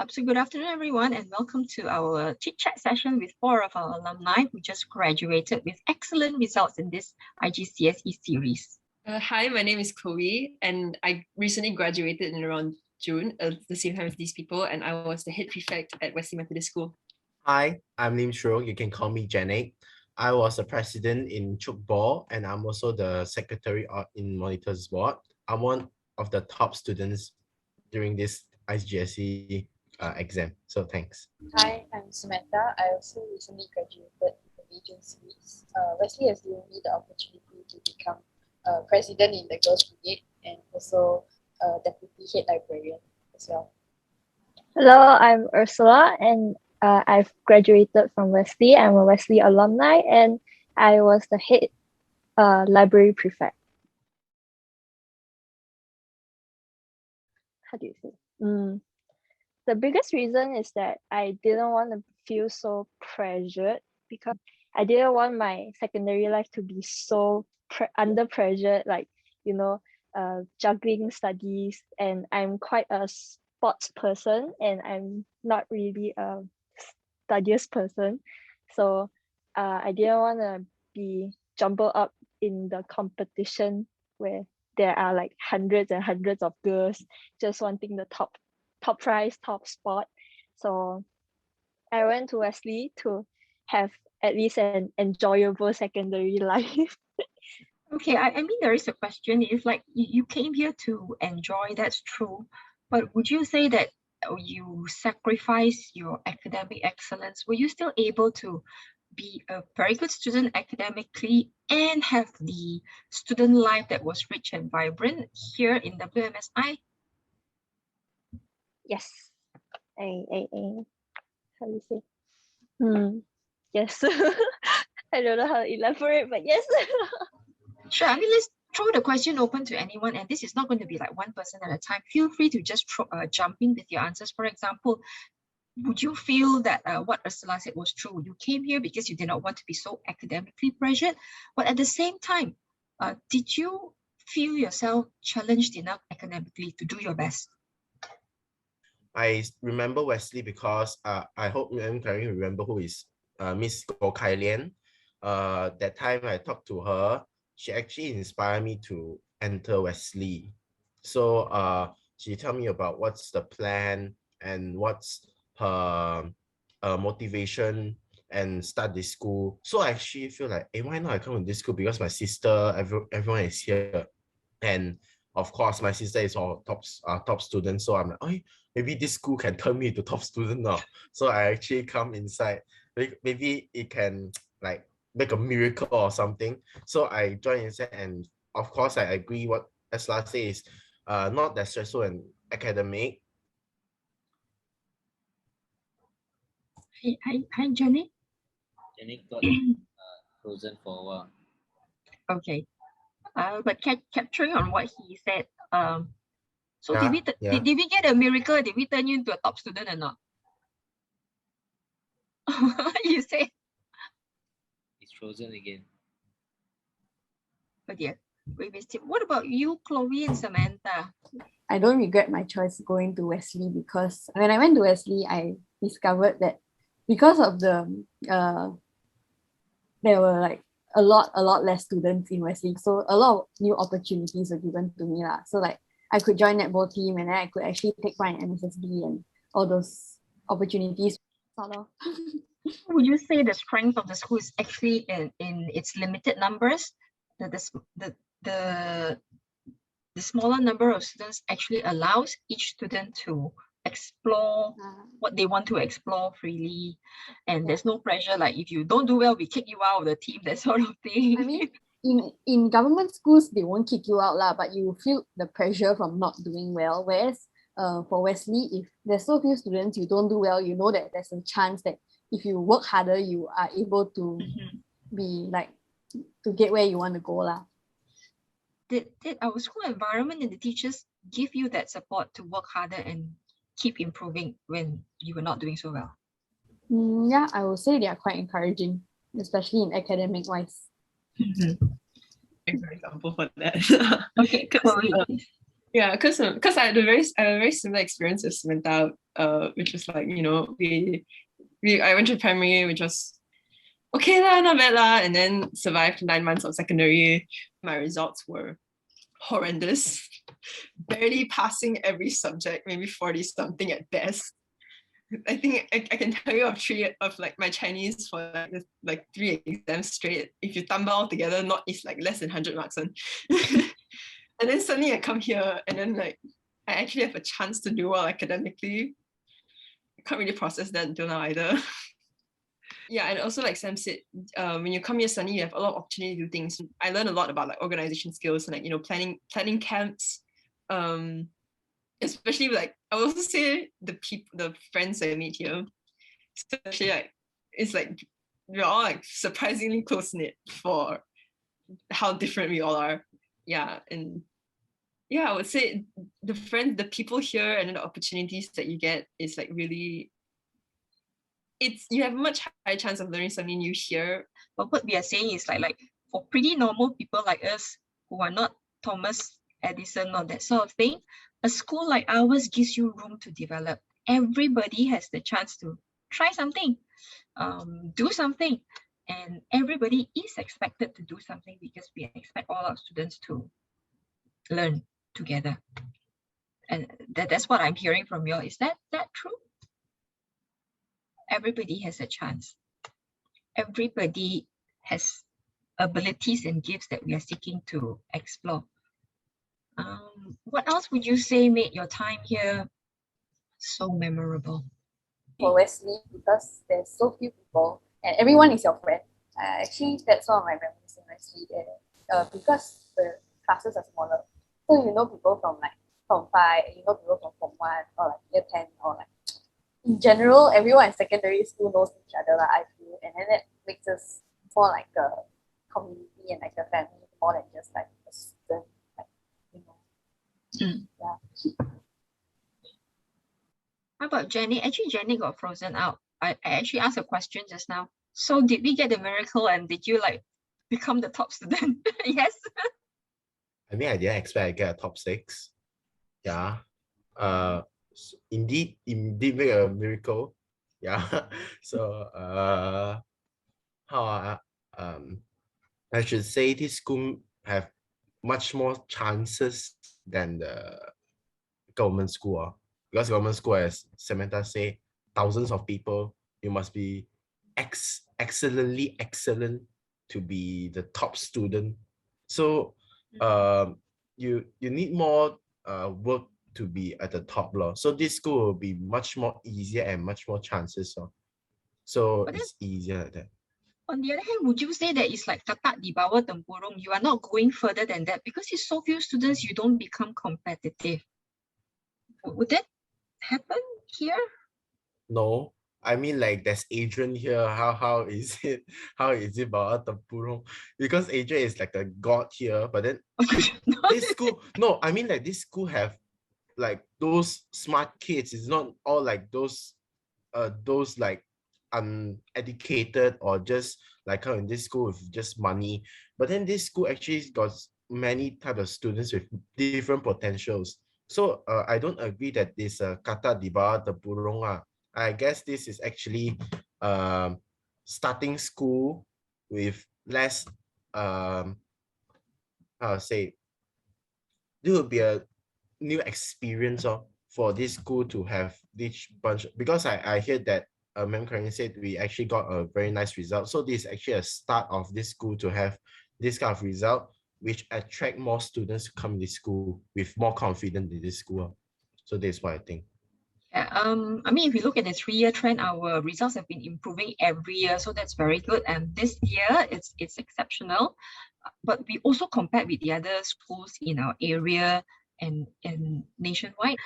So good afternoon, everyone, and welcome to our chit-chat session with 4 of our alumni who just graduated with excellent results in this IGCSE series. Hi, my name is Chloe, and I recently graduated in around June, the same time as these people, and I was the head prefect at Wesley Methodist School. Hi, I'm Lim Shro. You can call me Janek. I was the president in Chuk Ball, and I'm also the secretary in Monitors Board. I'm one of the top students during this IGCSE exam. So thanks. Hi, I'm Samantha. I also recently graduated in the Major series. Wesley has given me the opportunity to become president in the Girls Brigade and also deputy head librarian as well. Hello, I'm Ursula, and I've graduated from Wesley. I'm a Wesley alumni, and I was the head library prefect. How do you say? The biggest reason is that I didn't want to feel so pressured because I didn't want my secondary life to be so under pressure, like, juggling studies. And I'm quite a sports person, and I'm not really a studious person. So I didn't want to be jumbled up in the competition where there are like hundreds and hundreds of girls just wanting the top prize, top spot. So I went to Wesley to have at least an enjoyable secondary life. Okay, I mean, there is a question. It's like you came here to enjoy, that's true. But would you say that you sacrifice your academic excellence? Were you still able to be a very good student academically and have the student life that was rich and vibrant here in WMSI? Yes. How do you say? Yes. I don't know how to elaborate, but yes. Sure. I mean, let's throw the question open to anyone, and this is not going to be like one person at a time. Feel free to just jump in with your answers. For example, would you feel that what Ursula said was true? You came here because you did not want to be so academically pressured, but at the same time, did you feel yourself challenged enough academically to do your best? I remember Wesley because I hope you can remember who is Miss Go Kai Lian. That time I talked to her, she actually inspired me to enter Wesley. So she told me about what's the plan and what's her motivation and start this school. So I actually feel like, hey, why not I come to this school? Because my sister, everyone is here. And of course, my sister is all top student. So I'm like, oh, maybe this school can turn me to top student now. So I actually come inside. Maybe it can like make a miracle or something. So I joined inside, and of course I agree what Esla says, not that stressful and academic. Hi, Jenny. Jenny got frozen for a while. Okay. But capturing on what he said, so Yeah, did we get a miracle? Did we turn you into a top student or not? You say? It's frozen again. Oh dear, we missed him. What about you, Chloe and Samantha? I don't regret my choice going to Wesley because when I went to Wesley, I discovered that because of the there were like a lot less students in Wesley, so a lot of new opportunities were given to me lah. So like I could join netball team, and then I could actually take part in MSSB and all those opportunities. Would you say the strength of the school is actually in its limited numbers? The smaller number of students actually allows each student to explore what they want to explore freely, and there's no pressure like if you don't do well we kick you out of the team, that sort of thing. I mean, in government schools they won't kick you out lah, but you feel the pressure from not doing well, whereas for Wesley, if there's so few students, you don't do well, you know that there's a chance that if you work harder you are able to be like to get where you want to go lah. Did our school environment and the teachers give you that support to work harder and keep improving when you were not doing so well? Yeah, I would say they are quite encouraging, especially in academic wise. Example for that. Okay, Yeah, because I had a very similar experience with Samantha. which was like, I went to primary, which was okay lah, not bad lah, and then survived 9 months of secondary. My results were horrendous, barely passing every subject, maybe 40 something at best. I think I can tell you of like my Chinese for like 3 exams straight. If you tumble all together, it's like less than 100 marks. And then suddenly I come here and then like I actually have a chance to do well academically. I can't really process that until now either. Yeah, and also like Sam said, when you come here suddenly you have a lot of opportunity to do things. I learned a lot about like organization skills and like planning camps. Especially like I would also say the friends I meet here, especially like it's like we're all like surprisingly close-knit for how different we all are. Yeah, and yeah, I would say the people here and then the opportunities that you get is like really, you have a much higher chance of learning something new here. But what we are saying is like for pretty normal people like us who are not Thomas Edison or that sort of thing, a school like ours gives you room to develop. Everybody has the chance to try something, do something, and everybody is expected to do something because we expect all our students to learn together. And that's what I'm hearing from you all. Is that true? Everybody has a chance. Everybody has abilities and gifts that we are seeking to explore. What else would you say made your time here so memorable? For Wesley, because there's so few people and everyone is your friend. Actually, that's one of my memories in Wesley. Because the classes are smaller, so you know people from like Form 5, you know people from Form 1 or like Year 10 or like in general, everyone in secondary school knows each other, I feel, and then that makes us more like a community and like a family, more than just like a student, like, Yeah. How about Jenny? Actually, Jenny got frozen out. I actually asked a question just now. So did we get the miracle and did you like become the top student? Yes. I mean, I didn't expect I get a top 6. Yeah. Indeed make a miracle. Yeah. So I should say this school have much more chances than the government school. Because government school, as Samantha say, thousands of people, you must be excellently excellent to be the top student. So you need more work to be at the top law. So this school will be much more easier and much more chances. So it's easier like that. On the other hand, would you say that it's like katak di bawah tempurung? You are not going further than that because it's so few students, you don't become competitive. Would that happen here? No, I mean like there's Adrian here. How is it? How is it bawah tempurung? Because Adrian is like a god here, but then this school, no, I mean like this school have like those smart kids. It's not all like those like uneducated or just like how in this school with just money. But then this school actually got many type of students with different potentials. So I don't agree that this kata di bawah tempurung. I guess this is actually starting school with less how to say, there will be a new experience for this school to have this bunch, because I hear that Ma'am Karin said we actually got a very nice result. So this is actually a start of this school to have this kind of result, which attract more students to come to this school with more confidence in this school. So that's what I think. Yeah, I mean, if you look at the 3-year trend, our results have been improving every year, so that's very good. And this year, it's exceptional. But we also compare with the other schools in our area and nationwide.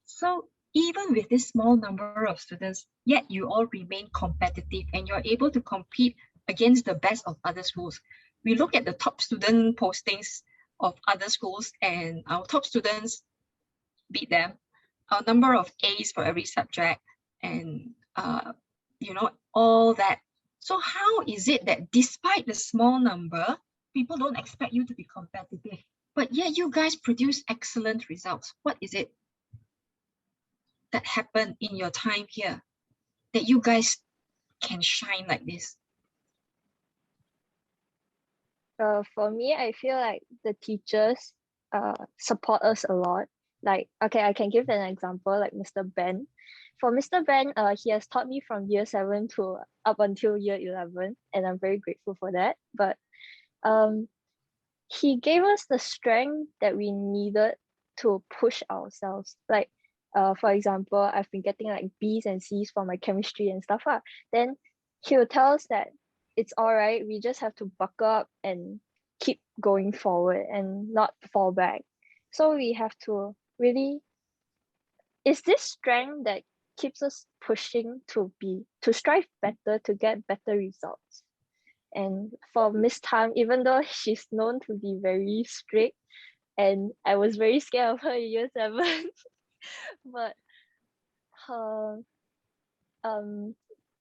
So even with this small number of students, yet you all remain competitive and you're able to compete against the best of other schools. We look at the top student postings of other schools and our top students beat them. Our number of A's for every subject and all that. So how is it that despite the small number, people don't expect you to be competitive, but yeah, you guys produce excellent results? What is it? that happened in your time here that you guys can shine like this? For me, I feel like the teachers support us a lot. Like, okay, I can give an example, like Mr. Ben. For Mr. Ben, he has taught me from year 7 to up until year 11, and I'm very grateful for that. But he gave us the strength that we needed to push ourselves. Like, for example, I've been getting like B's and C's for my chemistry and stuff. Then he will tell us that it's all right. We just have to buckle up and keep going forward and not fall back. So we have to really, it's this strength that keeps us pushing to strive better, to get better results. And for Miss Tam, even though she's known to be very strict, and I was very scared of her in year 7, but her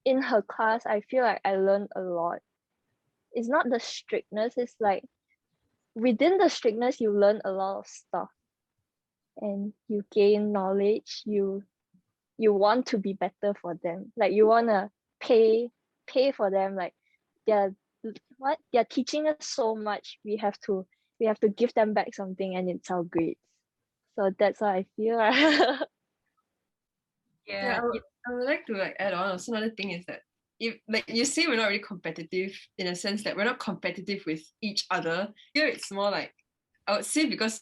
in her class, I feel like I learned a lot. It's not the strictness, it's like within the strictness you learn a lot of stuff and you gain knowledge. You want to be better for them, like you want to pay for them, like they're teaching us so much. We have to give them back something, and it's our grades. So that's how I feel. Yeah, I would like to like add on. Also, another thing is that if like you say, we're not really competitive in a sense that we're not competitive with each other. Here it's more like, I would say, because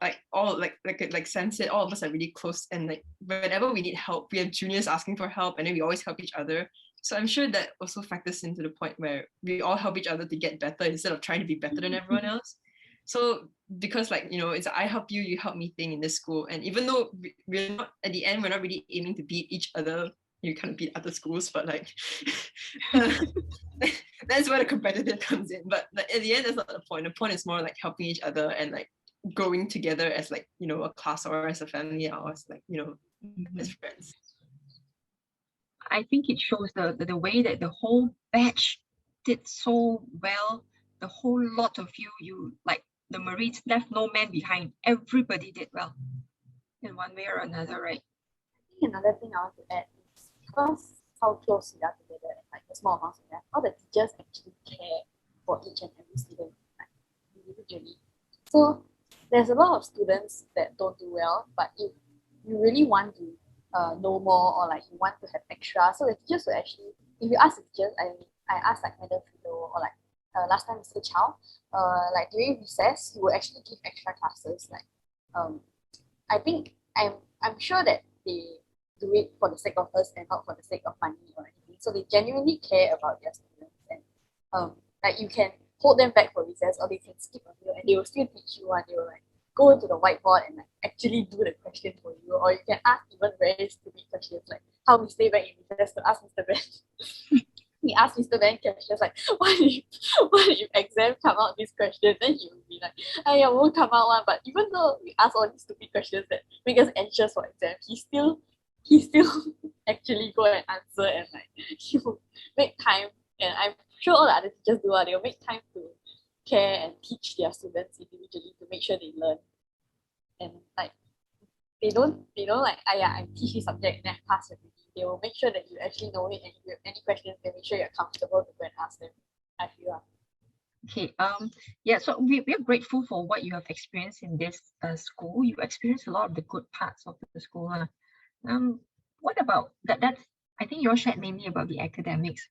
like all like Sam said, all of us are really close, and like whenever we need help, we have juniors asking for help, and then we always help each other. So I'm sure that also factors into the point where we all help each other to get better instead of trying to be better than everyone else. So because like, you know, it's I help you, you help me thing in this school. And even though we're not, at the end, we're not really aiming to beat each other. You kind of beat other schools, but like that's where the competitive comes in. But like, at the end, that's not the point. The point is more like helping each other and like growing together as like, you know, a class or as a family or as like, you know, as friends. I think it shows the way that the whole batch did so well. The whole lot of you like the Marines left no man behind. Everybody did well in one way or another, right? I think another thing I want to add is because how close we are together, like the small amounts we have, how the teachers actually care for each and every student, like individually. So there's a lot of students that don't do well, but if you really want to know more, or like you want to have extra, so the teachers will actually, if you ask the teachers, I asked like Madam Fido or like last time Mr. Chow, like during recess, he will actually give extra classes. Like I think I'm sure that they do it for the sake of us and not for the sake of money or anything. So they genuinely care about their students, and like you can hold them back for recess, or they can skip a meal and they will still teach you, and they will like go to the whiteboard and like actually do the question for you. Or you can ask even very stupid questions, like how we stay back in recess to ask Mr. Ben. He asked Mr. Ben questions like, what if exam come out this question? Then he would be like, I won't come out one. But even though we ask all these stupid questions that make us anxious for exam, he still actually go and answer, and like he will make time. And I'm sure all the other teachers do. They will make time to care and teach their students individually to make sure they learn. And like they don't like, I teach this subject and then I pass everything. They will make sure that you actually know it, and if you have any questions, they make sure you're comfortable to go and ask them. I feel. Okay. Yeah. So we are grateful for what you have experienced in this school. You experienced a lot of the good parts of the school. What about that? That's, I think you all shared mainly about the academics.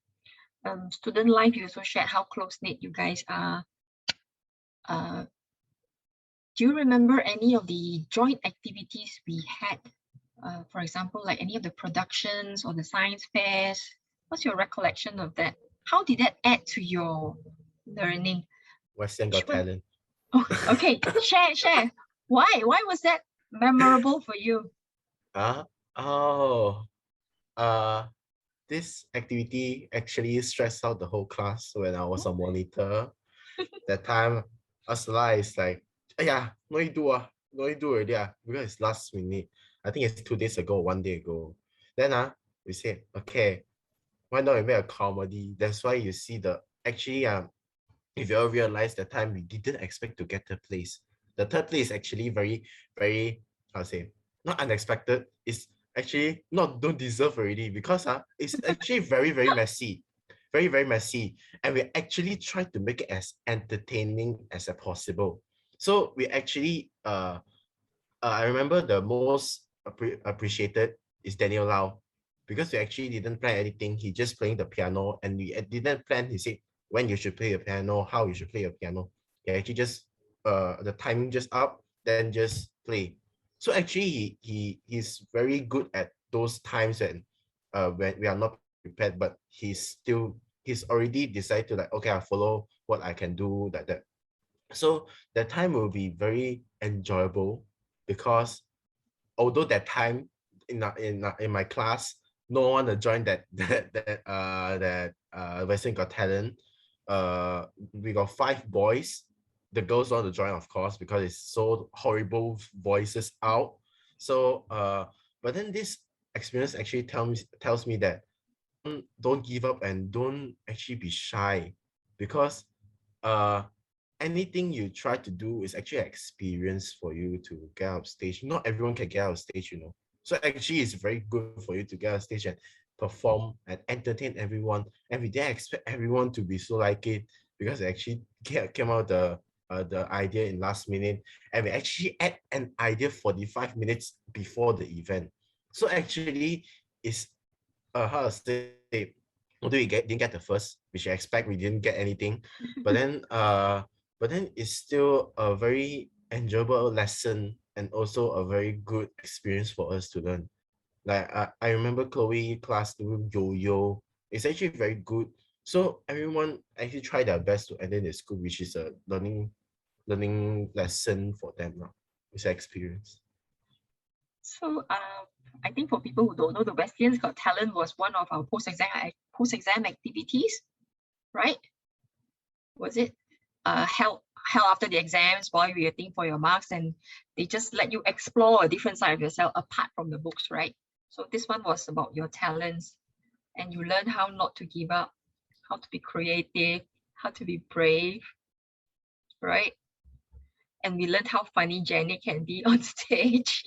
Student life. You also shared how close knit you guys are. Do you remember any of the joint activities we had? For example, like any of the productions or the science fairs? What's your recollection of that? How did that add to your learning? Western Got Talent. Oh, okay, share. Why was that memorable for you? This activity actually stressed out the whole class when I was a monitor. That time, Ursula is like, yeah, no you do already, because it's last minute. I think it's 2 days ago, 1 day ago. Then we said, okay, why not we make a comedy? That's why you see actually if you all realize that time we didn't expect to get third place. The third place is actually very, very, how to say, not unexpected. It's actually don't deserve already, because it's actually very, very messy. Very, very messy. And we actually try to make it as entertaining as possible. So we actually I remember the most appreciated is Daniel Lau, because we actually didn't plan anything. He just playing the piano, and we didn't plan. He said when you should play the piano, how you should play the piano. He actually just the timing just up, then just play. So actually he's very good at those times when we are not prepared, but he's already decided to, like, okay, I follow what I can do, like that. So that time will be very enjoyable, because although that time in my class, no one to join that Western Got Talent. We got 5 boys. The girls want to join, of course, because it's so horrible voices out. So but then this experience actually tells me that don't give up and don't actually be shy, because anything you try to do is actually an experience for you to get out of stage. Not everyone can get out of stage, you know. So actually it's very good for you to get out of stage and perform and entertain everyone. And we didn't expect everyone to be so like it, because it actually came out the idea in last minute, and we actually had an idea 45 minutes before the event. So actually it's how to say, although we didn't get the first, which I expect we didn't get anything, but then it's still a very enjoyable lesson, and also a very good experience for us to learn. Like I remember Chloe class doing yo-yo. It's actually very good. So everyone actually try their best to attend the school, which is a learning lesson for them now. It's an experience. So I think for people who don't know, the Wesleyan's Got Talent was one of our post-exam activities, right? Was it held after the exams while you're waiting for your marks, and they just let you explore a different side of yourself apart from the books, right? So this one was about your talents, and you learn how not to give up, how to be creative, how to be brave, right? And we learned how funny Jenny can be on stage.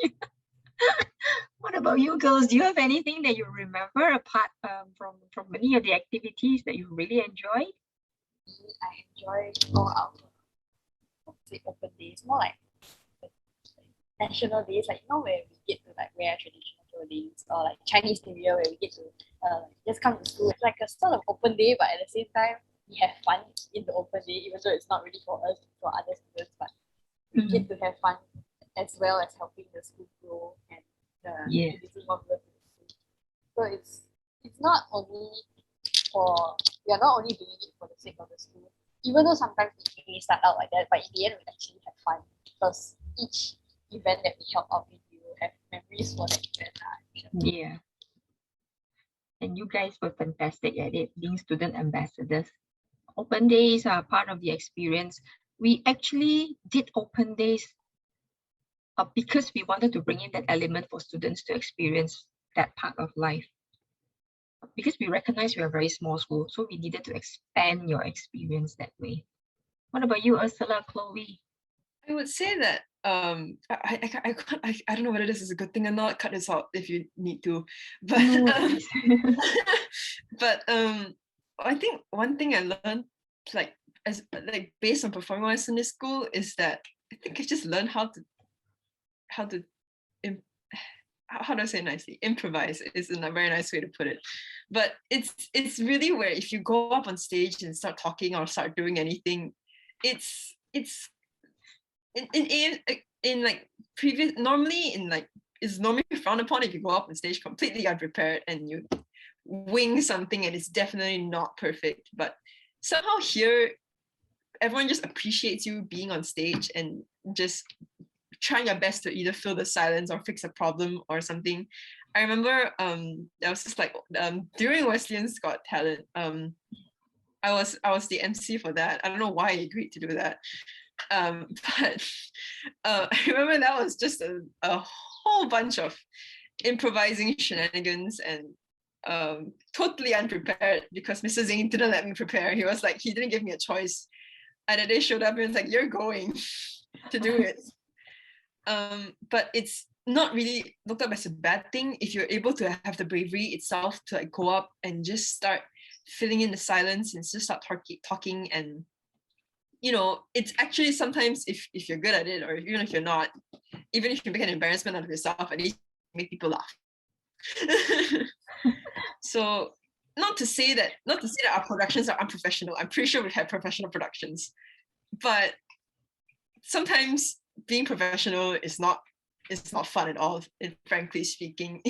What about you girls? Do you have anything that you remember apart from many of the activities that you really enjoyed? I enjoy all our open days, more like national days, like where we get to like wear traditional clothing, or like Chinese New Year, where we get to just come to school. It's like a sort of open day, but at the same time we have fun in the open day, even though it's not really for us, for other students, but we get to have fun as well as helping the school grow and introducing more people to the school. So it's not only we are not only doing it for the sake of the school, even though sometimes it may start out like that, but in the end we actually have fun, because each event that we help out with, you will have memories for that event. Yeah. And you guys were fantastic at it, being student ambassadors. Open days are part of the experience. We actually did open days because we wanted to bring in that element for students to experience that part of life. Because we recognize we are a very small school, so we needed to expand your experience that way. What about you, Ursula, Chloe? I would say that I don't know whether this is a good thing or not. Cut this out if you need to. But but I think one thing I learned, like based on performing arts in this school, is that I think I just learned how do I say it nicely? Improvise is a very nice way to put it. But it's really where if you go up on stage and start talking or start doing anything, it's in like previous normally it's normally frowned upon if you go up on stage completely unprepared and you wing something and it's definitely not perfect. But somehow here, everyone just appreciates you being on stage and just trying your best to either fill the silence or fix a problem or something. I remember there was just like during Wesleyan's Got Talent, I was the MC for that. I don't know why I agreed to do that. But I remember that was just a whole bunch of improvising shenanigans and totally unprepared, because Mr. Zing didn't let me prepare. He didn't give me a choice. And then they showed up and was like, you're going to do it. But it's not really looked up as a bad thing if you're able to have the bravery itself to like go up and just start filling in the silence and just start talking. And you know, it's actually sometimes if you're good at it, or even if you're not, even if you make an embarrassment out of yourself, at least make people laugh. So not to say that our productions are unprofessional. I'm pretty sure we've had professional productions, but sometimes being professional is not fun at all. And frankly speaking,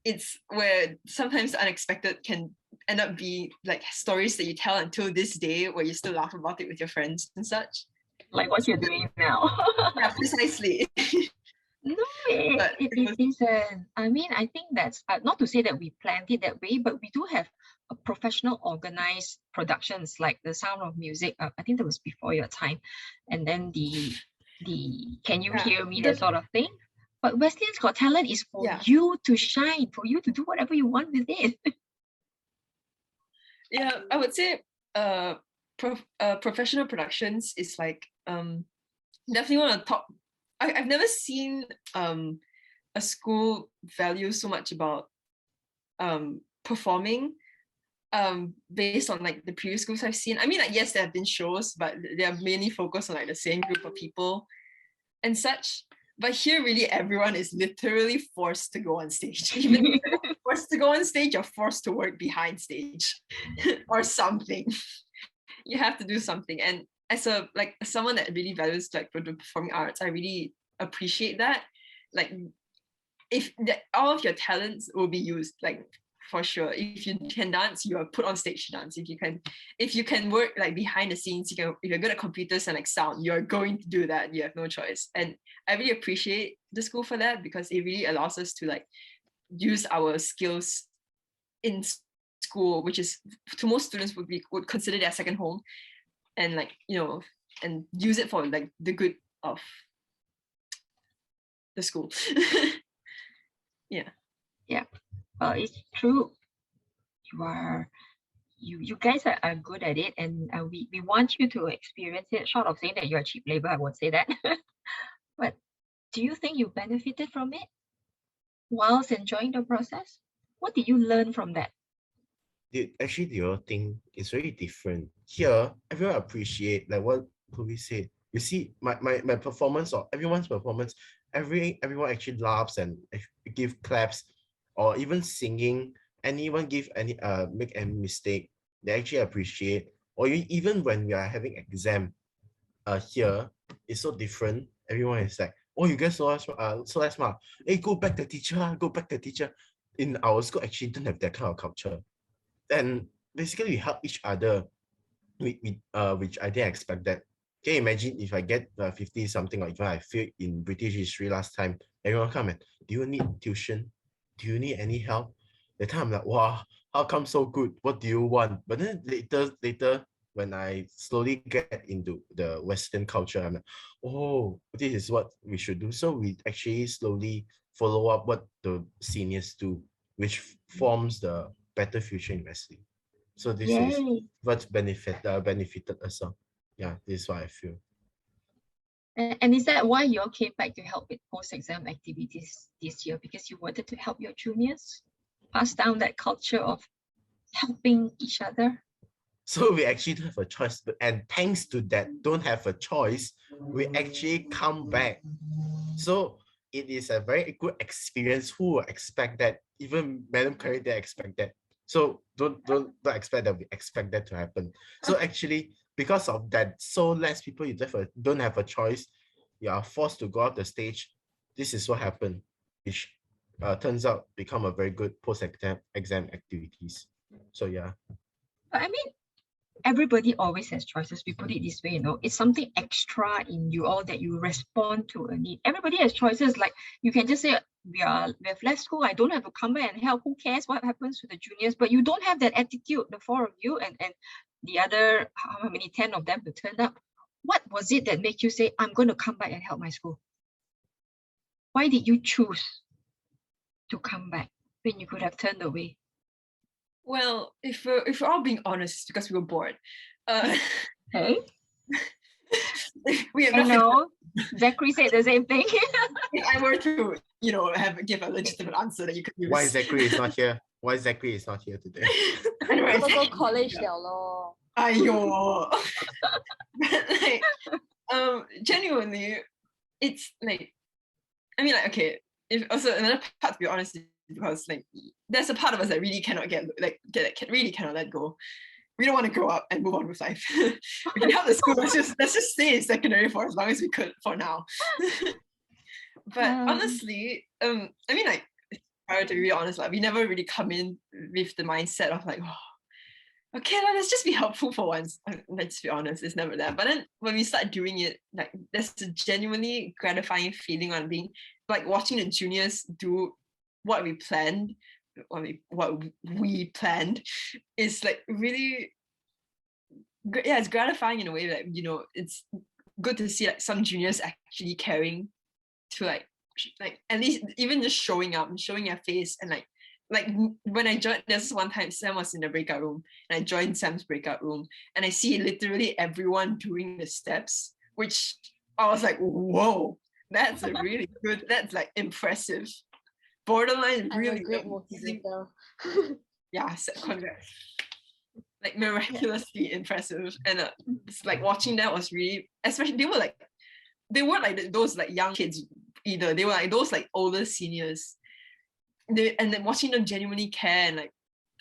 it's where sometimes the unexpected can end up being like stories that you tell until this day, where you still laugh about it with your friends and such. Like what you're doing now. Yeah, precisely. No, But it is I mean, I think that's not to say that we planned it that way, but we do have a professional organized productions like The Sound of Music. I think that was before your time, and then the Can You Hear Me, that sort of thing. But Wesleyan's Got Talent is for you to shine, for you to do whatever you want with it. Yeah, I would say professional productions is like definitely one of the top. I've never seen a school value so much about performing based on like the previous schools I've seen. I mean, like, yes, there have been shows, but they are mainly focused on like the same group of people and such. But here, really, everyone is literally forced to go on stage. Even if you're not forced to go on stage, you're forced to work behind stage or something. You have to do something. And as someone that really values like the performing arts, I really appreciate that. Like, if all of your talents will be used, like for sure. If you can dance, you are put on stage to dance. If you can work like behind the scenes, if you're good at computers and like sound, you're going to do that. You have no choice. And I really appreciate the school for that, because it really allows us to like use our skills in school, which is to most students would consider their second home, and like, you know, and use it for like the good of the school. Yeah, well, it's true. You guys are good at it, and we want you to experience it. Short of saying that you're cheap labor, I won't say that. But do you think you benefited from it whilst enjoying the process? What did you learn from that? Actually, the other thing is very different. Here, everyone appreciate like what we say. You see, my performance or everyone's performance, everyone actually laughs and give claps, or even singing. Anyone make any mistake, they actually appreciate. Or even when we are having exam, here it's so different. Everyone is like, oh, you guys so smart. Hey, go back the teacher, go back the teacher. In our school, actually don't have that kind of culture. And basically we help each other, which I didn't expect that. Can you imagine if I get 50 something, or even I failed in British history last time, everyone come and, do you need tuition? Do you need any help? The time I'm like, wow, how come so good? What do you want? But then later when I slowly get into the Western culture, I'm like, oh, this is what we should do. So we actually slowly follow up what the seniors do, which forms the better future in Wesley. So this is what's benefited us. Yeah, this is what I feel. And is that why you all came back to help with post-exam activities this year? Because you wanted to help your juniors pass down that culture of helping each other? So we actually don't have a choice, and thanks to that, don't have a choice, we actually come back. So it is a very good experience. Who will expect that? Even Madam Curry didn't expect that. So don't expect that we expect that to happen. So actually, because of that, so less people, you don't have a choice. You are forced to go out the stage. This is what happened, which turns out become a very good post-exam activities. So yeah. But I mean, everybody always has choices. We put it this way, you know, it's something extra in you all that you respond to a need. Everybody has choices. Like, you can just say, we have left school, I don't have to come back and help. Who cares what happens to the juniors? But you don't have that attitude, the four of you and the other, how many, 10 of them who turned up. What was it that made you say, I'm going to come back and help my school? Why did you choose to come back when you could have turned away? Well, if we're all being honest, it's because we were bored. Hey? we have I nothing. know. Zachary said the same thing. If I were to, give a legitimate answer that you could use. Why Zachary is not here? Why Zachary is not here today? Anyway, Go college 了咯. Aiyo. But like, genuinely, it's like, I mean, like, okay, if also another part, to be honest, is because like there's a part of us that really cannot really cannot let go. We don't want to grow up and move on with life. We can help the school. Let's just stay in secondary for as long as we could for now. But honestly, I mean, like, to be honest, like, we never really come in with the mindset of like, oh, okay, let's just be helpful for once. Let's be honest, it's never that. But then when we start doing it, like, there's a genuinely gratifying feeling on being like watching the juniors do what we planned. What we planned is like really, yeah, it's gratifying in a way that it's good to see like some juniors actually caring to like at least even just showing up and showing their face. And like when I joined, there's one time Sam was in the breakout room and I joined Sam's breakout room and I see literally everyone doing the steps, which I was like, whoa, that's a really good, that's like impressive. Borderline I'm really a great motivator. yeah, congrats. Like miraculously impressive. And it's like watching that was really, especially they weren't like those like young kids either. They were like those like older seniors. And then watching them genuinely care and like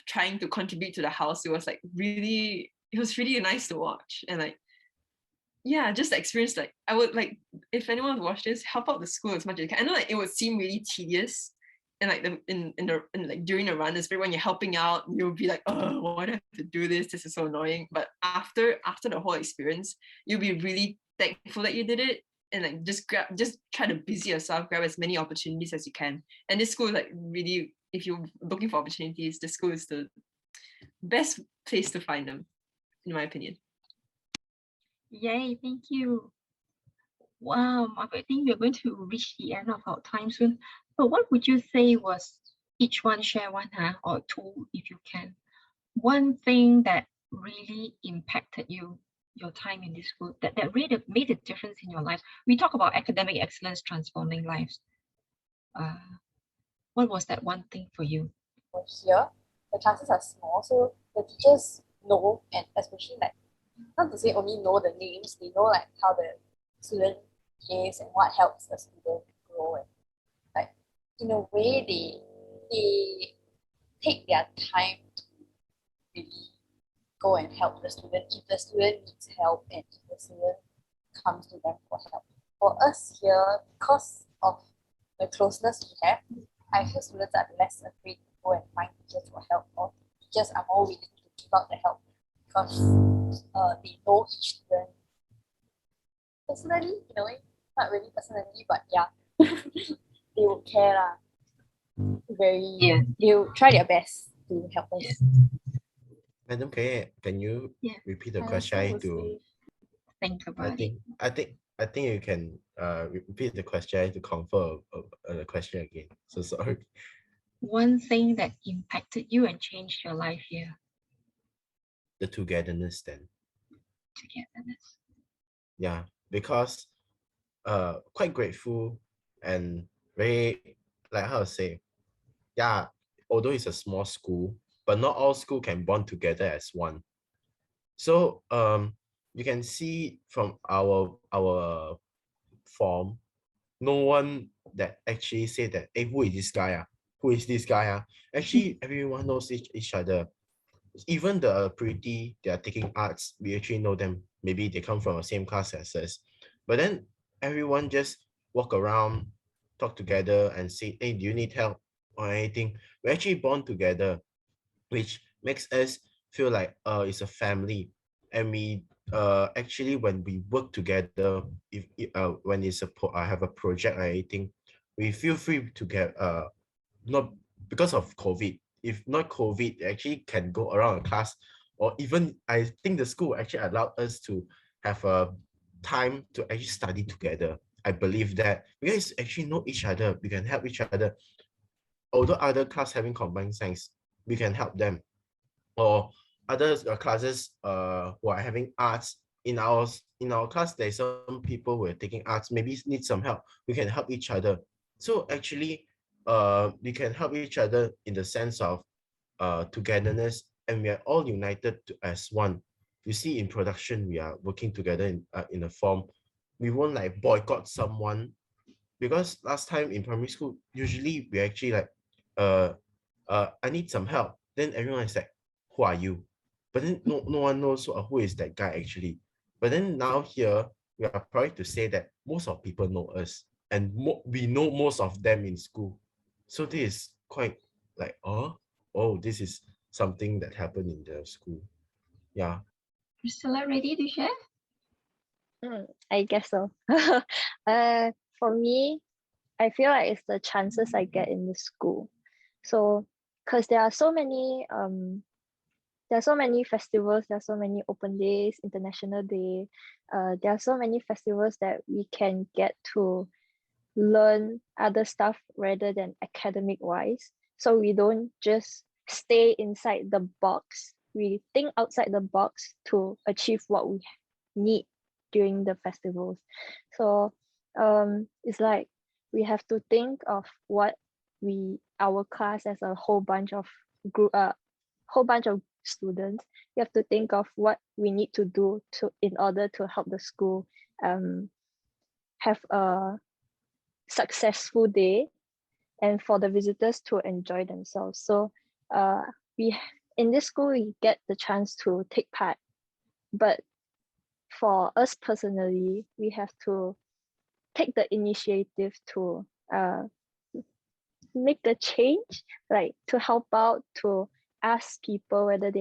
trying to contribute to the house, it was really nice to watch. And like, yeah, just the experience. Like, I would like, if anyone watched this, help out the school as much as you can. I know like it would seem really tedious, and like like during the run, especially when you're helping out, you'll be like, oh, why do I have to do this? This is so annoying. But after the whole experience, you'll be really thankful that you did it, and like just try to busy yourself, grab as many opportunities as you can. And this school, like, really, if you're looking for opportunities, the school is the best place to find them, in my opinion. Yay, thank you. Wow, I think we're going to reach the end of our time soon. But what would you say was, each one share one, or two if you can, one thing that really impacted you, your time in this school, that really made a difference in your life? We talk about academic excellence transforming lives. What was that one thing for you? Here, the classes are small, so the teachers know, and especially like, not to say only know the names, they know like how the student behaves and what helps the student grow. And like, in a way, they take their time to really go and help the student if the student needs help and if the student comes to them for help. For us here, because of the closeness we have, I feel students are less afraid to go and find teachers for help, or teachers are more willing to give out the help because they know each student personally, in a way. Not really personally, but yeah, they would care lah. They will try their best to help us. Madam, can you repeat the question to think about it? I think you can repeat the question to confirm the question again. So sorry. One thing that impacted you and changed your life here. The togetherness then. Togetherness. Yeah, because quite grateful and very, like, how to say, yeah, although it's a small school, but not all school can bond together as one. So you can see from our form, no one that actually say that, hey, who is this guy? Who is this guy? Actually, everyone knows each other. Even the pretty, they are taking arts, we actually know them. Maybe they come from the same class as us. But then everyone just walk around, talk together and say, hey, do you need help or anything? We actually bond together, which makes us feel like it's a family. And we actually, when we work together, if when it's I have a project or anything, we feel free to get not because of COVID. If not COVID, actually can go around the class, or even I think the school actually allowed us to have a time to actually study together. I believe that because actually know each other, we can help each other. Although other class having combined science, we can help them. Or other classes who are having arts, in our class, there's some people who are taking arts, maybe need some help. We can help each other. So actually, we can help each other in the sense of togetherness, and we are all united as one. You see, in production, we are working together in a form. We won't like boycott someone, because last time in primary school, usually we actually like, I need some help. Then everyone is like, who are you? But then no one knows who is that guy actually. But then now here, we are proud to say that most of people know us, and we know most of them in school. So this is quite like, oh, this is something that happened in the school. Yeah. Ursula, ready to share? I guess so. For me, I feel like it's the chances I get in the school. So, because there are so many festivals, there are so many open days, International Day. There are so many festivals that we can get to learn other stuff rather than academic wise. So we don't just stay inside the box. We think outside the box to achieve what we need during the festivals. So it's like we have to think of what our class as a whole bunch of students. We have to think of what we need to do in order to help the school have a successful day and for the visitors to enjoy themselves. So we in this school we get the chance to take part, but for us personally, we have to take the initiative to make the change, like to help out, to ask people whether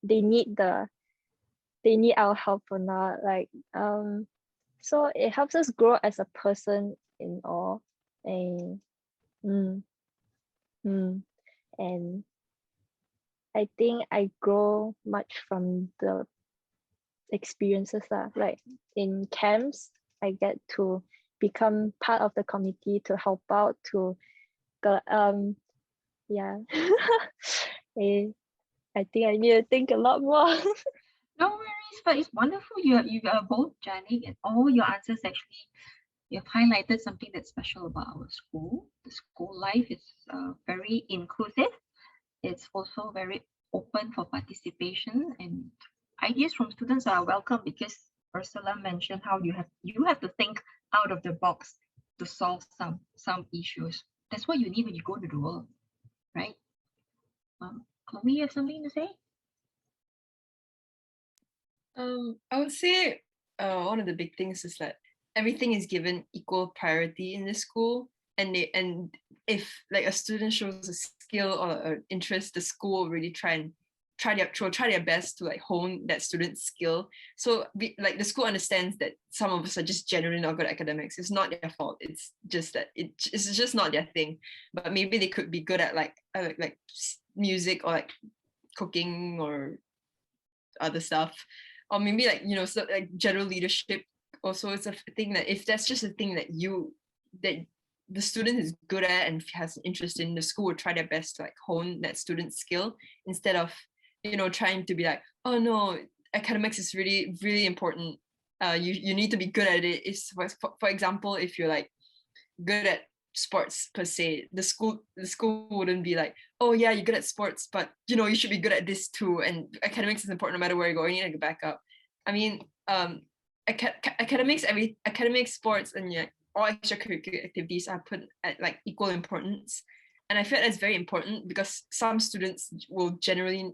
they need our help or not. Like so it helps us grow as a person in all. And and I think I grow much from the experiences lah. Like in camps, I get to become part of the committee to help out to the yeah. I think I need to think a lot more. No worries, but it's wonderful. You are both Janik, and all your answers actually, you've highlighted something that's special about our school. The school life is very inclusive. It's also very open for participation, and ideas from students are welcome, because Ursula mentioned how you have to think out of the box to solve some issues. That's what you need when you go to the world, right? Chloe, have something to say? I would say one of the big things is that everything is given equal priority in the school, and if like a student shows a skill or an interest, the school will really try their best to like hone that student's skill. So like the school understands that some of us are just generally not good at academics. It's not their fault. It's just that it's just not their thing. But maybe they could be good at like music or like cooking or other stuff, or maybe like so like general leadership. Also, it's a thing that if that's just a thing that the student is good at and has an interest in, the school will try their best to like hone that student's skill, instead of trying to be like, oh no, academics is really really important, you need to be good at it. Is for example, if you're like good at sports per se, the school wouldn't be like, oh yeah, you're good at sports, but you should be good at this too, and academics is important no matter where you go. You need to back up. I mean, academics, sports, and all extracurricular activities are put at like equal importance, and I feel that's very important, because some students will generally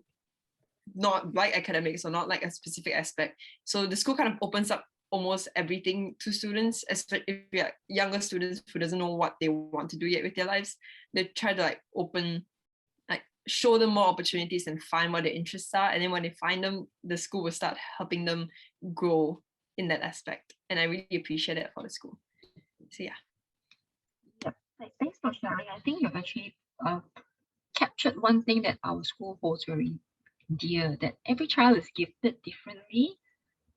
not like academics or not like a specific aspect. So the school kind of opens up almost everything to students, especially if you're younger students who doesn't know what they want to do yet with their lives. They try to show them more opportunities and find what their interests are, and then when they find them, the school will start helping them grow in that aspect. And I really appreciate it for the school. So yeah. Yep. Thanks for sharing. I think you've actually captured one thing that our school holds very dear, that every child is gifted differently,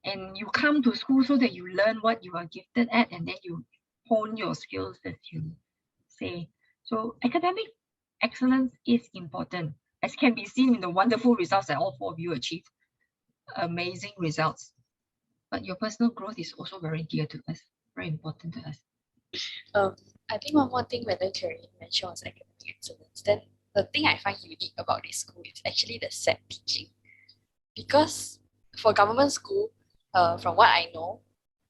and you come to school so that you learn what you are gifted at, and then you hone your skills, as you say. So academic excellence is important, as can be seen in the wonderful results that all four of you achieved. Amazing results. but your personal growth is also very dear to us, very important to us. I think one more thing Madam Cherry mentioned was academic excellence. Then the thing I find unique about this school is actually the set teaching. Because for government school, from what I know,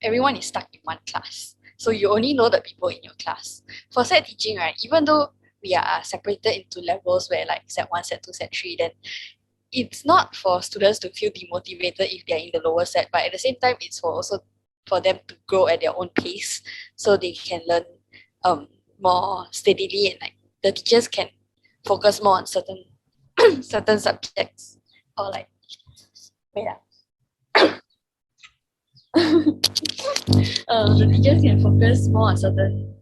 everyone is stuck in one class. So you only know the people in your class. For set teaching, right, even though we are separated into levels where like set 1, set 2, set 3, then it's not for students to feel demotivated if they're in the lower set, but at the same time, it's for also for them to grow at their own pace so they can learn more steadily, and like the teachers can focus more on certain certain subjects, or like the teachers can focus more on certain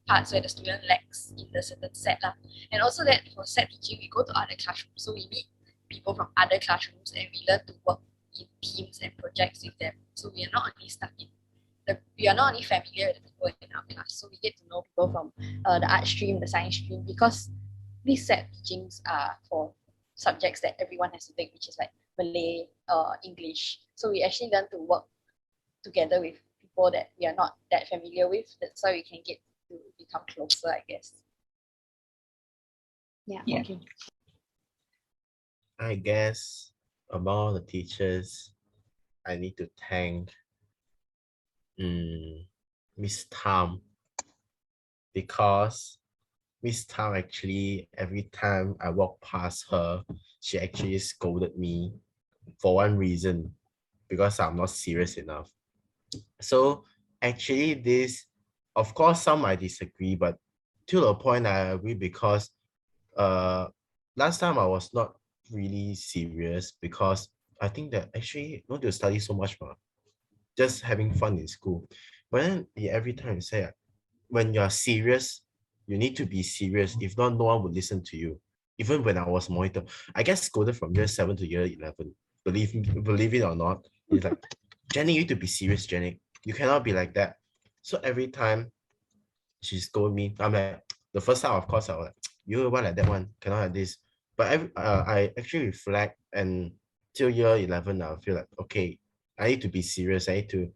parts where the student lacks in the certain set lah. And also that for set teaching, we go to other classrooms, so we meet people from other classrooms and we learn to work in teams and projects with them. So we are not only stuck in we are not only familiar with the people in our class, so we get to know people from the art stream, the science stream, because these set teachings are for subjects that everyone has to take, which is like Malay, English. So we actually learn to work together with people that we are not that familiar with. That's why we can get to become closer, I guess. Yeah. Okay. I guess among the teachers, I need to thank Miss Tam, because Miss Tam actually, every time I walk past her, she actually scolded me for one reason, because I'm not serious enough. So actually this, of course, some I disagree, but to a point I agree, because last time I was not really serious, because I think that actually not to study so much more, just having fun in school. But then every time you say, when you're serious, you need to be serious. If not, no one would listen to you. Even when I was monitor, I get scolded from year 7 to year 11. Believe it or not, it's like, Jenny, you need to be serious, Jenny. You cannot be like that. So every time she scold me, I'm like, the first time, of course, I was like, you want like that one, cannot have this. But I actually reflect, and till year 11, I feel like, okay, I need to be serious. I need to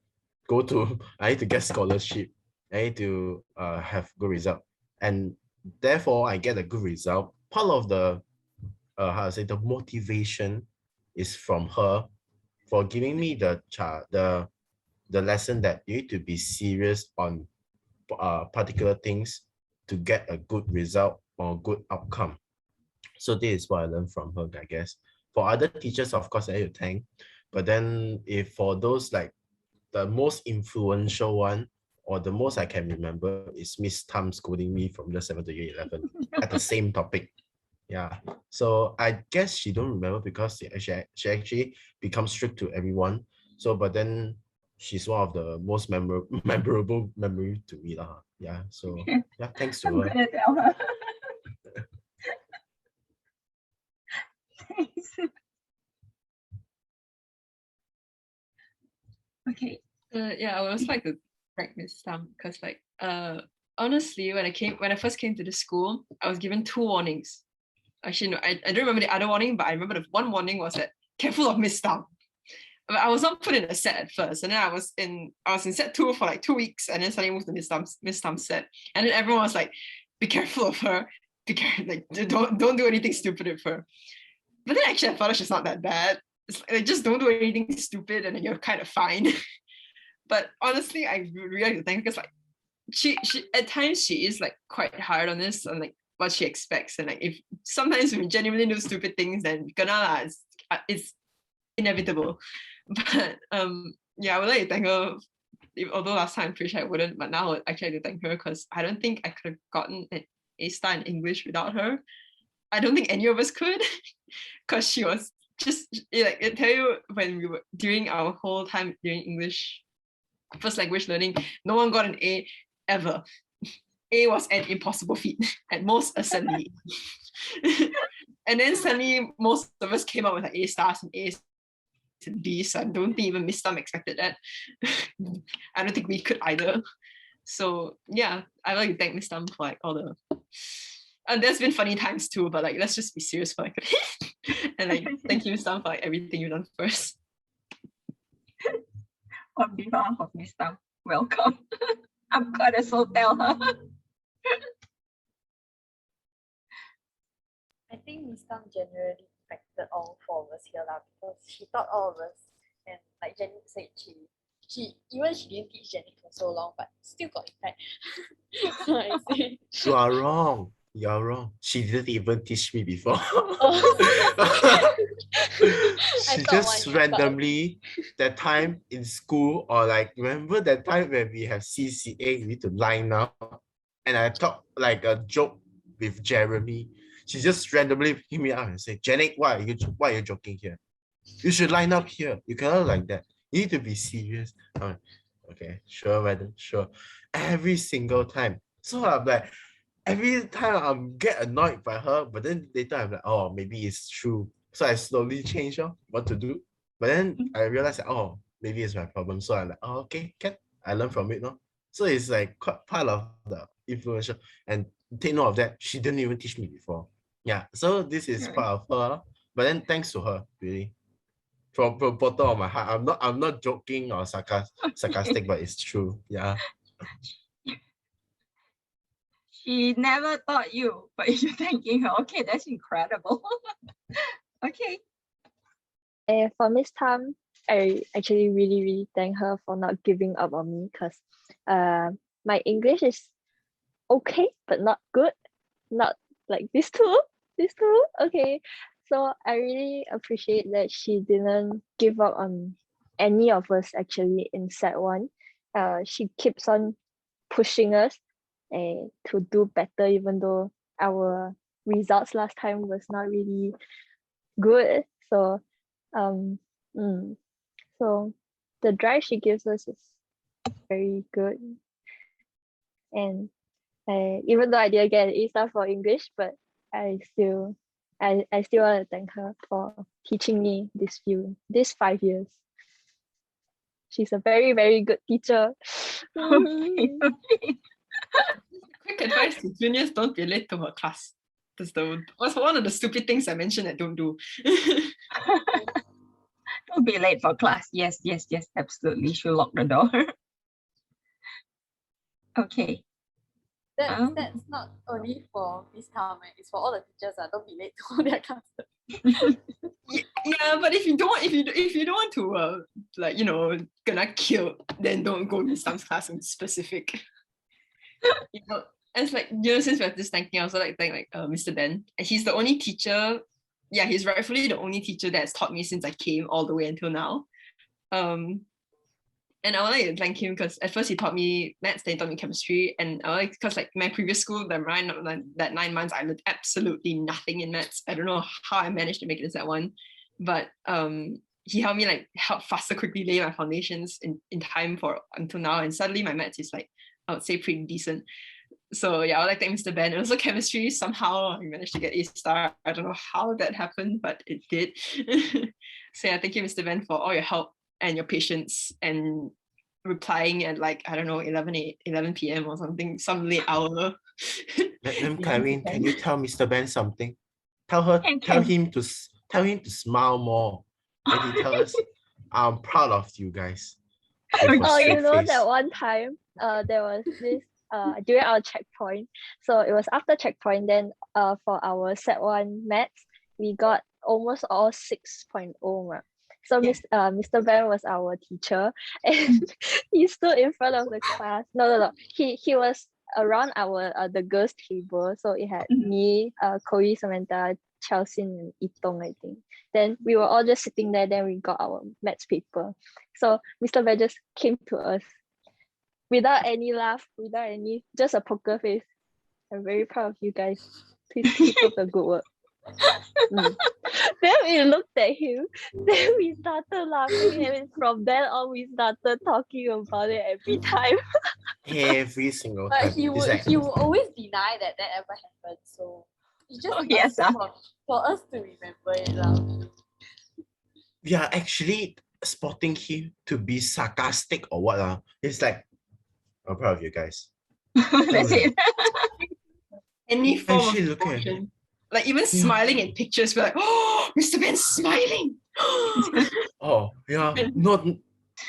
I need to get scholarship. I need to have good result. And therefore, I get a good result. Part of the, the motivation is from her, for giving me the lesson that you need to be serious on particular things to get a good result or good outcome. So this is what I learned from her, I guess. For other teachers, of course, I need to thank. But then if for those, like the most influential one, or the most I can remember, is Miss Tam scolding me from year 7 to year 11 at the same topic. Yeah. So I guess she don't remember, because she actually becomes strict to everyone. So, but then she's one of the most memorable memory to me. Yeah. So yeah, thanks to I'm her. gonna tell her. Thanks. Okay. Yeah, I would also like to thank Miss Tam, because like honestly, when I first came to the school, I was given 2 warnings. Actually, no, I don't remember the other warning, but I remember the one warning was that careful of Miss Tam. But I was not put in a set at first, and then I was in set 2 for like 2 weeks, and then suddenly moved to Miss Tam's set, and then everyone was like, "Be careful of her. Be careful, like don't do anything stupid with her." But then actually, I thought she's not that bad. It's like, just don't do anything stupid, and then you're kind of fine. But honestly, I really like to thank, because like she at times she is like quite hard on this, and like what she expects, and like if sometimes we genuinely do stupid things, then it's inevitable. But yeah, I would like to thank her, although last time I'm pretty sure I wouldn't, but now I try to thank her, because I don't think I could have gotten an A star in English without her. I don't think any of us could, because she was just like, I tell you, when we were during our whole time during English first language learning, no one got an A ever. A was an impossible feat, at most a 70. And then suddenly most of us came up with like A stars and A's and B's, so I don't think even Miss Tam expected that. I don't think we could either. So yeah, I like to thank Miss Tam for like all the, and there's been funny times too, but like let's just be serious for like and like thank you Miss Tam for like everything you've done for us. On behalf of Miss Tam, welcome. I'm gonna so tell her. I think Miss Tam generally affected all four of us here lah, because she taught all of us, and like Jenny said, she didn't teach Jenny for so long, but still got impact. So I say, You are wrong. You are wrong. She didn't even teach me before. She thought just 1 year, but randomly that time in school, or like remember that time when we have CCA, we need to line up, and I talk like a joke with Jeremy. She just randomly pick me up and say, Janik, why are you joking here? You should line up here. You cannot like that. You need to be serious. Okay, sure, madam, sure. Every single time. So I'm like, every time I'm get annoyed by her, but then later I'm like, oh, maybe it's true. So I slowly change what to do. But then I realized that, oh, maybe it's my problem. So I'm like, oh, okay, I learn from it, no? So it's like quite part of the influential. And take note of that, she didn't even teach me before. Yeah, so this is part of her. But then thanks to her, really. From bottom of my heart, I'm not joking or sarcastic, but it's true. Yeah. She never taught you, but you're thanking her. Okay, that's incredible. Okay. For Miss Tam, I actually really, really thank her for not giving up on me, because my English is okay, but not good. Not like these two. Okay. So I really appreciate that she didn't give up on any of us actually in set 1. She keeps on pushing us to do better, even though our results last time was not really good. So so the drive she gives us is very good. And even though I didn't get an A-star for English, but I still want to thank her for teaching me this 5 years. She's a very, very good teacher. Okay. Quick advice to juniors: don't be late to her class. That's one of the stupid things I mentioned that don't do. Don't be late for class. Yes, absolutely. She'll lock the door. Okay. that's not only for Miss Tam, it's for all the teachers. Don't be late to all their classes. Yeah, but if you don't want to like, you know, gonna kill, then don't go to Miss class in specific. You know, it's like, you know, since we have this thanking, I also like thank Mr. Ben. He's the only teacher. Yeah, he's rightfully the only teacher that's taught me since I came all the way until now. And I would like to thank him because at first he taught me maths, then he taught me chemistry, and I like, because like my previous school, that 9 months, I learned absolutely nothing in maths. I don't know how I managed to make it in that one, but he helped me faster quickly lay my foundations in time for until now, and suddenly my maths is like, I would say, pretty decent. So yeah, I would like to thank Mr. Ben. And also chemistry, somehow I managed to get A-star. I don't know how that happened, but it did. So yeah, thank you, Mr. Ben, for all your help and your patience and replying at like, I don't know, 11 p.m. or something, some late hour. Madam Karen, can you tell Mr. Ben something? Tell him to smile more. And he tells us, I'm proud of you guys. Oh, you know that one time, there was this during our checkpoint. So it was after checkpoint. Then for our set 1 maths, we got almost all 6.0 mark. So Mr. Ben was our teacher, and he stood in front of the class. No. He was around our the girls' table. So it had me, Chloe, Samantha, Chelsea, and Itong, I think. Then we were all just sitting there. Then we got our maths paper. So Mr. Ben just came to us without any laugh, just a poker face. I'm very proud of you guys. Please keep up the good work. Then we looked at him, then we started laughing, and from then on we started talking about it every time. Every single time. But he will always deny that ever happened. So it's just for us to remember it. We are actually spotting him to be sarcastic or what. It's like, I'm proud of you guys. That's it. Any form Actually, of emotion. Like even smiling in pictures, we're like, oh, Mr. Ben's smiling. Oh, yeah. Not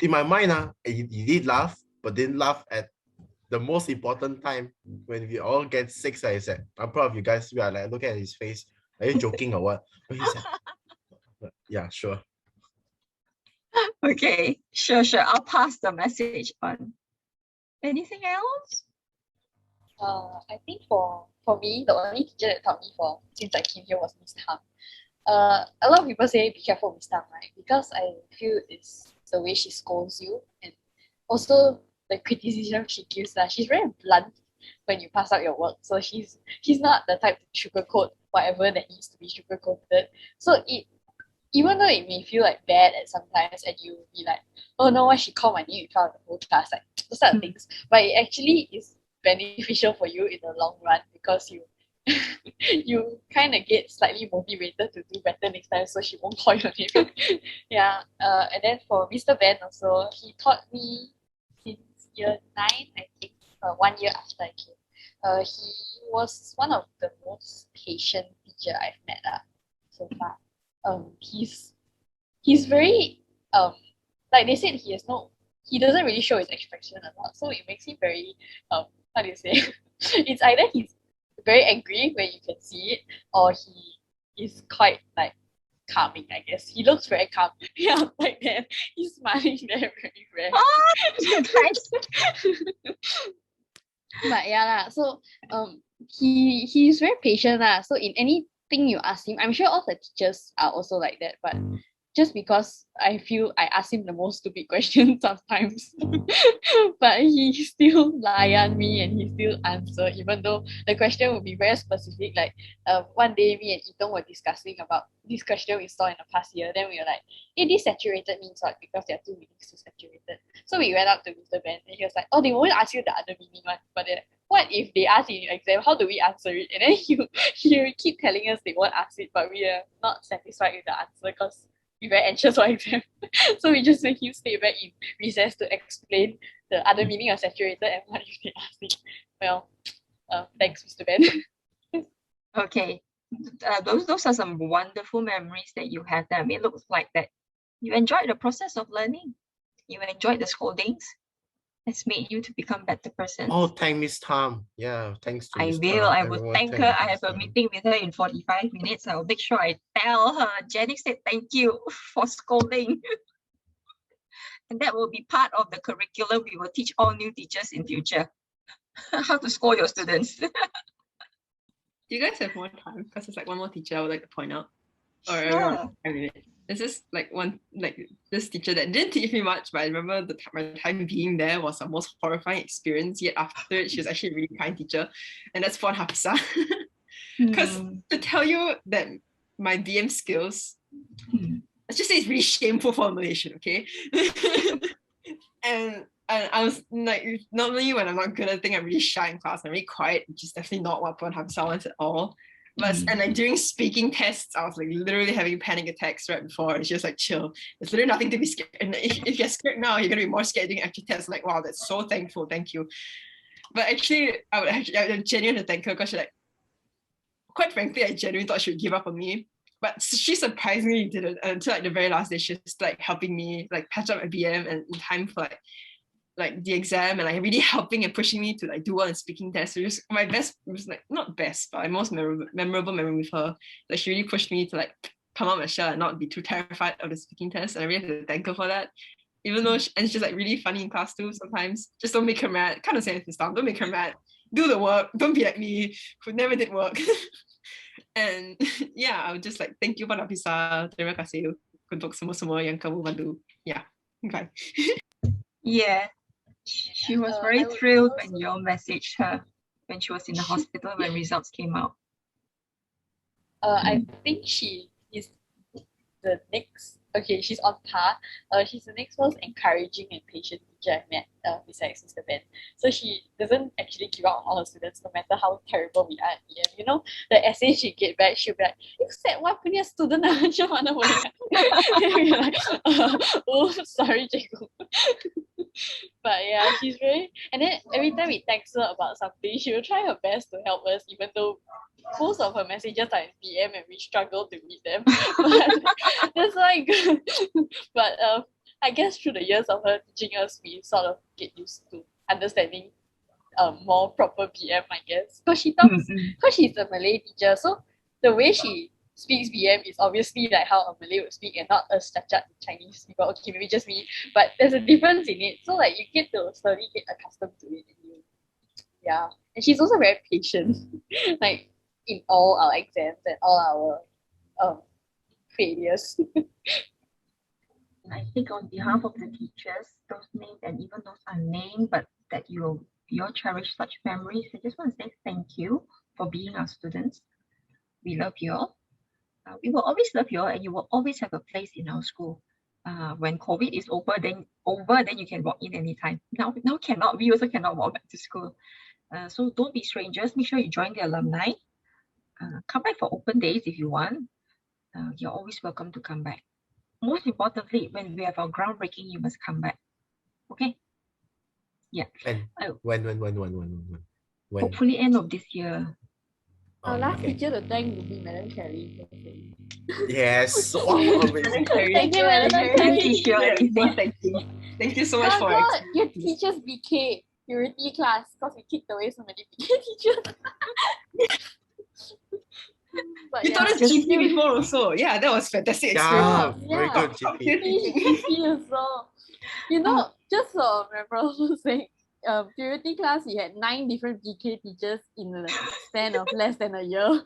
in my mind, you did laugh, but didn't laugh at the most important time when we all get six. I said, I'm proud of you guys. We are like, look at his face. Are you joking or what? But he said, yeah, sure. Okay, sure. I'll pass the message on. Anything else? I think for me, the only teacher that taught me for since I came here was Miss Tang. A lot of people say be careful Miss Tang, right? Because I feel it's the way she scolds you and also the criticism she gives. She's very blunt when you pass out your work. So she's not the type to sugarcoat whatever that needs to be sugarcoated. So even though it may feel like bad at sometimes and you be like, oh no, why she called my name in front of the whole class, like those sort of things. But it actually is beneficial for you in the long run because you you kind of get slightly motivated to do better next time, so she won't call your name. Yeah. And then for Mr. Ben also, he taught me since year 9, I think, 1 year after I came. He was one of the most patient teacher I've met so far. He's very like they said, he doesn't really show his expression a lot, so it makes him very how do you say it's either he's very angry where you can see it, or he is quite like calming, I guess. He looks very calm. Yeah, like that. He's smiling there very rare. But yeah, so he's very patient. So in anything you ask him, I'm sure all the teachers are also like that, but just because I feel I ask him the most stupid questions sometimes. But he still layan me and he still answer, even though the question would be very specific. Like one day me and Itong were discussing about this question we saw in the past year. Then we were like, hey, this saturated means what? Because there are two meanings to saturated. So we went up to Mr. Ben and he was like, oh, they won't ask you the other meaning one. But then what if they ask in your exam? How do we answer it? And then he keep telling us they won't ask it, but we are not satisfied with the answer because we're very anxious for exam. So we just make him stay back in recess to explain the other meaning of saturated and what if they ask it. Well, thanks, Mr. Ben. Okay. Those are some wonderful memories that you have. That it looks like that you enjoyed the process of learning. You enjoyed the scoldings. It's made you to become better person. Oh, thank Miss Tom. Yeah, thanks to Miss Tom. I will thank her. I have a meeting with her in 45 minutes. I'll make sure I tell her. Jenny said thank you for scolding. And that will be part of the curriculum we will teach all new teachers in future. How to scold your students. Do you guys have more time? Because it's like one more teacher I would like to point out. Or Sure. This is like this teacher that didn't teach me much, but I remember my time being there was the most horrifying experience. Yet after it, she was actually a really kind teacher, and that's Puan Hafsa. Because to tell you that my DM skills, let's just say it's really shameful for a Malaysian, okay? and I was like, normally when I'm not good, I think I'm really shy in class, I'm really quiet, which is definitely not what Puan Hafsa wants at all. But and like during speaking tests, I was like literally having panic attacks right before. And she was like, chill. There's literally nothing to be scared. And if you're scared now, you're gonna be more scared during actual tests. Like, wow, that's so thankful. Thank you. But actually, I'm genuinely to thank her because she like, quite frankly, I genuinely thought she would give up on me. But she surprisingly didn't until like the very last day. She was like helping me like patch up my BM and in time for like the exam, and like really helping and pushing me to like do well in speaking tests. So just my best was like not best, but my most memorable memory with her. Like she really pushed me to like come out my shell and not be too terrified of the speaking test. And I really have to thank her for that. Even though and she's like really funny in class too sometimes. Just don't make her mad. Kind of saying this stuff. Don't make her mad. Do the work. Don't be like me who never did work. And yeah, I would just like thank you Puan Hafsa. Terima kasih untuk semua yang kamu bantu. Yeah. Okay. Yeah. She was very thrilled when you all messaged her when she was in the hospital when results came out. I think she is the next. Okay, she's on par. She's the next most encouraging and patient teacher I've met besides Mr. Ben. So she doesn't actually give up on all her students, no matter how terrible we are at EM. You know, the essay she get back, she'll be like, you said what punya student macam mana boleh? And we're like, oh, sorry, cikgu. But yeah, she's very. And then every time we text her about something, she will try her best to help us, even though most of her messages are in DM and we struggle to read them. But that's like, but I guess through the years of her teaching us, we sort of get used to understanding more proper BM, I guess. Because she talks, because she's a Malay teacher, so the way she speaks BM is obviously like how a Malay would speak and not us cacat Chinese people. Okay, maybe just me, but there's a difference in it. So like you get to slowly get accustomed to it. Yeah, and she's also very patient, like in all our exams and all our failures. I think on behalf of the teachers, those named and even those unnamed, but that you all cherish such memories, I just want to say thank you for being our students. We love you all. We will always love you all, and you will always have a place in our school. When COVID is over, then you can walk in anytime. Now cannot. We also cannot walk back to school. So don't be strangers. Make sure you join the alumni. Come back for open days if you want. You're always welcome to come back. Most importantly, when we have our groundbreaking, you must come back. Okay? Yeah. And when? Hopefully end of this year. Our last teacher to thank will be Madam Cherry. Yes. Wow, amazing. Thank you, Madam Cherry. Teacher, anything. Thank you so much for God, your teachers BK purity class because we kicked away so many BK teachers. But You taught us GP before also. Yeah, that was fantastic experience. Yeah, very good, GP. GP as well. You know, just memorable saying, purity class, we had 9 different BK teachers in the span of less than a year.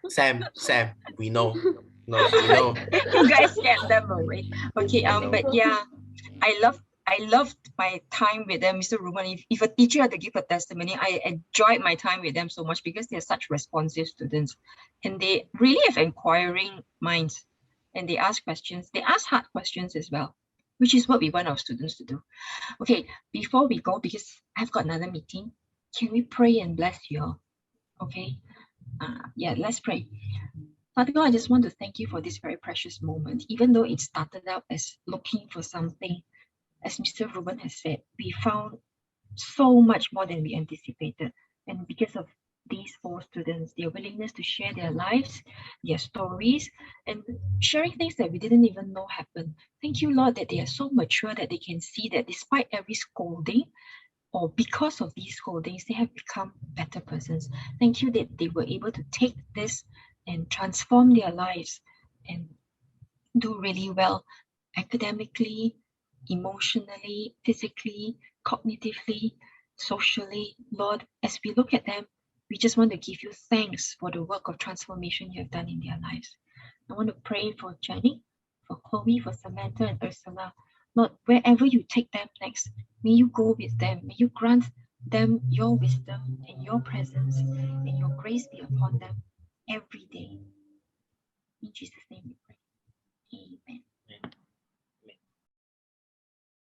Sam, we know. No, we know. You guys get them away. Okay, but yeah, I loved my time with them, Mr. Ruben. If a teacher had to give a testimony, I enjoyed my time with them so much because they're such responsive students and they really have inquiring minds and they ask questions. They ask hard questions as well, which is what we want our students to do. Okay, before we go, because I've got another meeting, can we pray and bless you all? Okay, yeah, let's pray. Father God, I just want to thank you for this very precious moment. Even though it started out as looking for something, as Mr. Ruben has said, we found so much more than we anticipated. And because of these 4 students, their willingness to share their lives, their stories, and sharing things that we didn't even know happened. Thank you, Lord, that they are so mature that they can see that despite every scolding, or because of these scoldings, they have become better persons. Thank you that they were able to take this and transform their lives and do really well academically, emotionally, physically, cognitively, socially. Lord, as we look at them, we just want to give you thanks for the work of transformation you have done in their lives. I want to pray for Jenny, for Chloe, for Samantha and Ursula. Lord, wherever you take them next, may you go with them. May you grant them your wisdom and your presence and your grace be upon them every day. In Jesus' name we